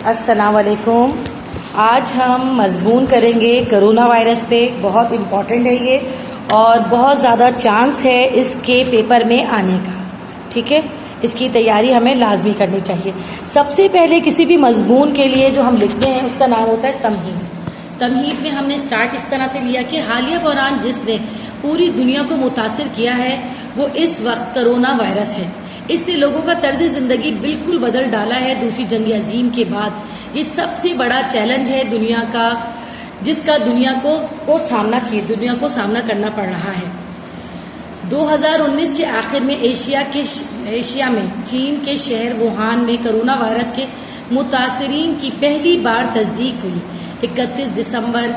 السلام علیکم. آج ہم مضمون کریں گے کرونا وائرس پہ. بہت امپورٹنٹ ہے یہ اور بہت زیادہ چانس ہے اس کے پیپر میں آنے کا. ٹھیک ہے, اس کی تیاری ہمیں لازمی کرنی چاہیے. سب سے پہلے کسی بھی مضمون کے لیے جو ہم لکھتے ہیں اس کا نام ہوتا ہے تمہید. تمہید میں ہم نے سٹارٹ اس طرح سے لیا کہ حالیہ بحران جس نے پوری دنیا کو متاثر کیا ہے وہ اس وقت کرونا وائرس ہے. اس نے لوگوں کا طرز زندگی بالکل بدل ڈالا ہے. دوسری جنگ عظیم کے بعد یہ سب سے بڑا چیلنج ہے دنیا کا, جس کا دنیا کو سامنا کرنا پڑ رہا ہے. 2019 کے آخر میں ایشیا میں چین کے شہر ووہان میں کرونا وائرس کے متاثرین کی پہلی بار تصدیق ہوئی. 31 دسمبر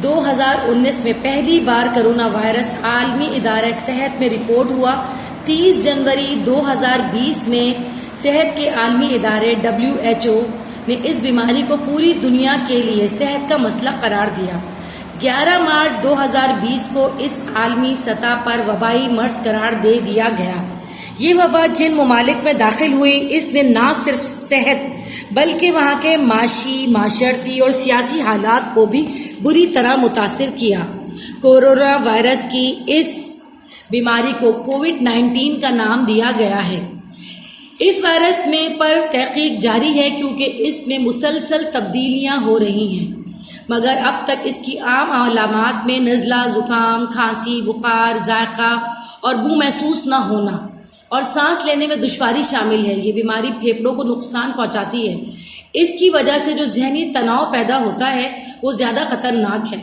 2019 میں پہلی بار کرونا وائرس عالمی ادارہ صحت میں رپورٹ ہوا. 30 جنوری 2020 میں صحت کے عالمی ادارے WHO نے اس بیماری کو پوری دنیا کے لیے صحت کا مسئلہ قرار دیا. 11 مارچ 2020 کو اس عالمی سطح پر وبائی مرض قرار دے دیا گیا. یہ وبا جن ممالک میں داخل ہوئی اس نے نہ صرف صحت بلکہ وہاں کے معاشرتی اور سیاسی حالات کو بھی بری طرح متاثر کیا. کورونا وائرس کی اس بیماری کو کووڈ-19 کا نام دیا گیا ہے. اس وائرس میں پر تحقیق جاری ہے کیونکہ اس میں مسلسل تبدیلیاں ہو رہی ہیں, مگر اب تک اس کی عام علامات میں نزلہ, زکام, کھانسی, بخار, ذائقہ اور بو محسوس نہ ہونا اور سانس لینے میں دشواری شامل ہے. یہ بیماری پھیپھڑوں کو نقصان پہنچاتی ہے. اس کی وجہ سے جو ذہنی تناؤ پیدا ہوتا ہے وہ زیادہ خطرناک ہے.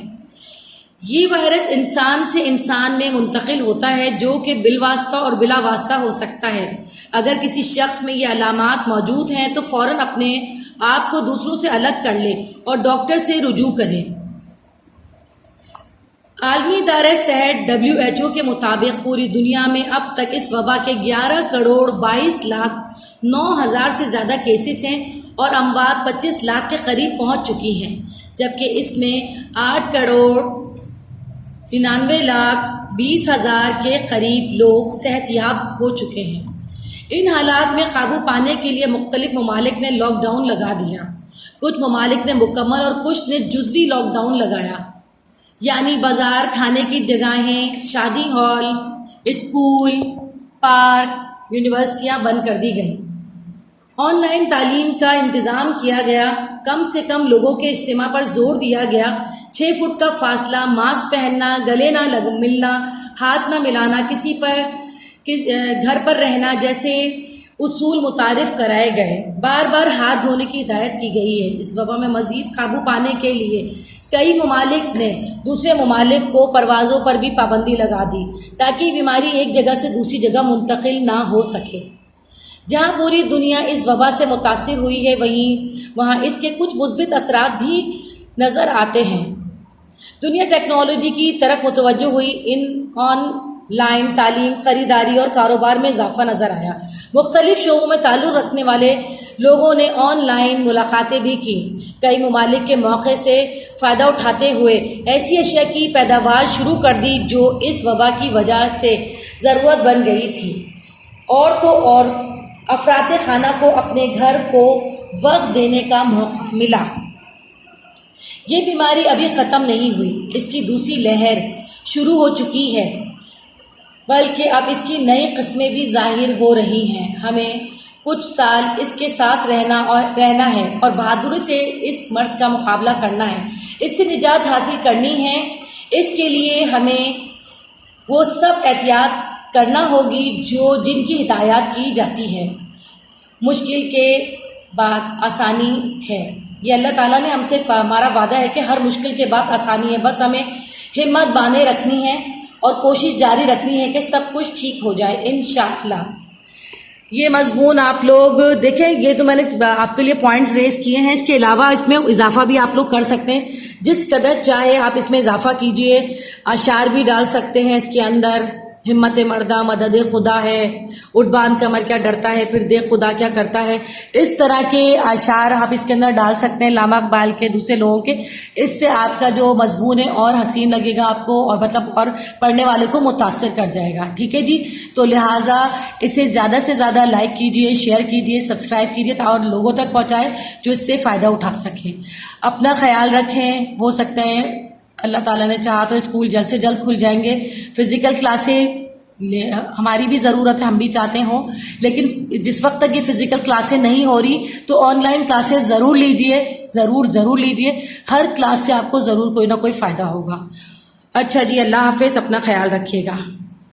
یہ وائرس انسان سے انسان میں منتقل ہوتا ہے جو کہ بالواسطہ اور بلا واسطہ ہو سکتا ہے. اگر کسی شخص میں یہ علامات موجود ہیں تو فوراً اپنے آپ کو دوسروں سے الگ کر لے اور ڈاکٹر سے رجوع کرے. عالمی ادارہ صحت WHO کے مطابق پوری دنیا میں اب تک اس وبا کے 11 کروڑ 22 لاکھ 9 ہزار سے زیادہ کیسز ہیں اور اموات 25 لاکھ کے قریب پہنچ چکی ہیں, جبکہ اس میں 8 کروڑ 99 لاکھ 20 ہزار کے قریب لوگ صحت یاب ہو چکے ہیں. ان حالات میں قابو پانے کے لیے مختلف ممالک نے لاک ڈاؤن لگا دیا. کچھ ممالک نے مکمل اور کچھ نے جزوی لاک ڈاؤن لگایا, یعنی بازار, کھانے کی جگہیں, شادی ہال, اسکول, پارک, یونیورسٹیاں بند کر دی گئیں. آن لائن تعلیم کا انتظام کیا گیا. کم سے کم لوگوں کے اجتماع پر زور دیا گیا. 6 فٹ کا فاصلہ, ماسک پہننا, گلے نہ ملنا, ہاتھ نہ ملانا, کسی پر گھر پر رہنا جیسے اصول متعارف کرائے گئے. بار بار ہاتھ دھونے کی ہدایت کی گئی ہے. اس وبا میں مزید قابو پانے کے لیے کئی ممالک نے دوسرے ممالک کو پروازوں پر بھی پابندی لگا دی تاکہ بیماری ایک جگہ سے دوسری جگہ منتقل نہ ہو سکے. جہاں پوری دنیا اس وبا سے متاثر ہوئی ہے وہاں اس کے کچھ مثبت اثرات بھی نظر آتے ہیں. دنیا ٹیکنالوجی کی طرف متوجہ ہوئی. آن لائن تعلیم, خریداری اور کاروبار میں اضافہ نظر آیا. مختلف شعبوں میں تعلق رکھنے والے لوگوں نے آن لائن ملاقاتیں بھی کی. کئی ممالک کے موقع سے فائدہ اٹھاتے ہوئے ایسی اشیاء کی پیداوار شروع کر دی جو اس وبا کی وجہ سے ضرورت بن گئی تھی. عورتوں اور افراد خانہ کو اپنے گھر کو وقت دینے کا موقع ملا. یہ بیماری ابھی ختم نہیں ہوئی. اس کی دوسری لہر شروع ہو چکی ہے, بلکہ اب اس کی نئی قسمیں بھی ظاہر ہو رہی ہیں. ہمیں کچھ سال اس کے ساتھ رہنا ہے اور بہادری سے اس مرض کا مقابلہ کرنا ہے. اس سے نجات حاصل کرنی ہے. اس کے لیے ہمیں وہ سب احتیاط کرنا ہوگی جن کی ہدایات کی جاتی ہے. مشکل کے بعد آسانی ہے. یہ اللہ تعالیٰ نے ہم سے ہمارا وعدہ ہے کہ ہر مشکل کے بعد آسانی ہے. بس ہمیں ہمت باندھے رکھنی ہے اور کوشش جاری رکھنی ہے کہ سب کچھ ٹھیک ہو جائے انشاءاللہ. یہ مضمون آپ لوگ دیکھیں, یہ تو میں نے آپ کے لیے پوائنٹس ریز کیے ہیں. اس کے علاوہ اس میں اضافہ بھی آپ لوگ کر سکتے ہیں. جس قدر چاہے آپ اس میں اضافہ کیجئے. اشعار بھی ڈال سکتے ہیں اس کے اندر. ہمت مردہ مدد خدا ہے، اٹھ باندھ کمر کیا ڈرتا ہے، پھر دیکھ خدا کیا کرتا ہے. اس طرح کے اشعار آپ اس کے اندر ڈال سکتے ہیں علامہ اقبال کے، دوسرے لوگوں کے. اس سے آپ کا جو مضمون ہے اور حسین لگے گا آپ کو، اور مطلب اور پڑھنے والے کو متاثر کر جائے گا. ٹھیک ہے جی. تو لہٰذا اسے زیادہ سے زیادہ لائک کیجئے، شیئر کیجئے، سبسکرائب کیجئے اور لوگوں تک پہنچائے جو اس سے فائدہ اٹھا سکیں. اپنا خیال رکھیں. ہو سکتا ہے اللہ تعالیٰ نے چاہا تو اسکول جلد سے جلد کھل جائیں گے. فزیکل کلاسیں ہماری بھی ضرورت ہے، ہم بھی چاہتے ہوں، لیکن جس وقت تک یہ فزیکل کلاسیں نہیں ہو رہی تو آن لائن کلاسز ضرور لیجئے، ضرور لیجئے. ہر کلاس سے آپ کو ضرور کوئی نہ کوئی فائدہ ہوگا. اچھا جی، اللہ حافظ. اپنا خیال رکھیے گا.